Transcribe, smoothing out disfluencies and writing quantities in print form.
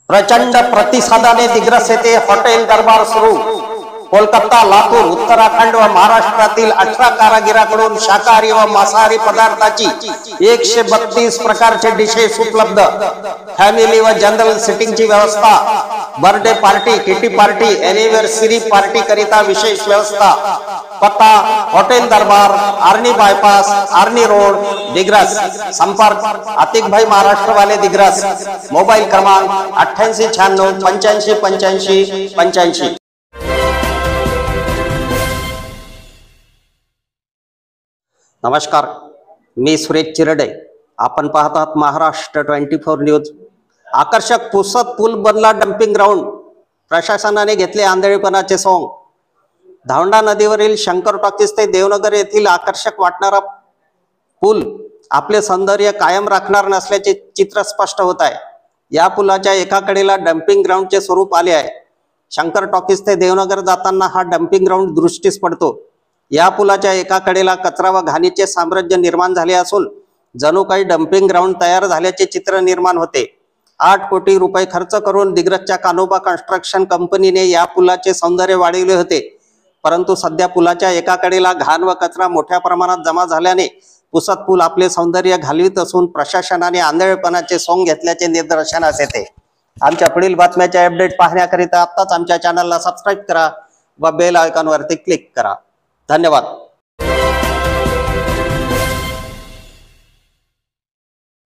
प्रचंड प्रतिसादाने दिग्रस येथे हॉटेल दरबार सुरू। कोलकाता, लातूर, उत्तराखंड व महाराष्ट्रातील 18 कारागिरांकडून शाकाहारी व मांसाहारी पदार्थाची 132 प्रकारचे डिशेस उपलब्ध। फॅमिली व जनरल सिटिंगची व्यवस्था, birthday party, kitty party, anniversary party करिता विशेष व्यवस्था। पत्ता हॉटेल दरबार, आर्नी बायपास, आर्नी रोड, दिग्रस। संपर्क आतिक भाई महाराष्ट्र वाले दिग्रस। मोबाइल क्रमांक 8896 85 85 85। नमस्कार, मी सुरेश चिरडे। आपण पाहत आहात महाराष्ट्र 24 न्यूज। आकर्षक पुसद पूल बनला डम्पिंग ग्राउंड। प्रशासनाने घेतले आंधळेपणाचे सोंग। धावंडा नदीवरील शंकर टॉकीज ते देवनगर येथील आकर्षक वाटणारा पूल आपले सौंदर्य कायम राखणार नसल्याचे चित्र स्पष्ट होत आहे। या पुलाच्या एका कडेला डम्पिंग ग्राउंडचे स्वरूप आले आहे। शंकर टॉकीज ते देवनगर जाताना हा डम्पिंग ग्राउंड दृष्टीस पडतो। या पुलाच्या एका कडेला कचरा व घाणीचे साम्राज्य निर्माण झाले असून जणू काही डम्पिंग ग्राउंड तयार झाल्याचे चित्र निर्माण होते। 8 कोटी रुपये खर्च करून दिग्रसच्या कानोबा कन्स्ट्रक्शन कंपनीने या पुलाचे सौंदर्य वाढविले होते, परंतु सध्या पुलाच्या एका कडेला घाण व कचरा मोठ्या प्रमाणात जमा झाल्याने पुसद पूल आपले सौंदर्य घालवित असून प्रशासनाने आंधळेपणाचे सोंग घेतल्याचे निदर्शनास येते। आमच्या पुढील बातम्याचे अपडेट पाहण्याकरिता आत्ताच आमच्या चॅनलला सबस्क्राइब करा व बेल आयकॉनवरती क्लिक करा। धन्यवाद।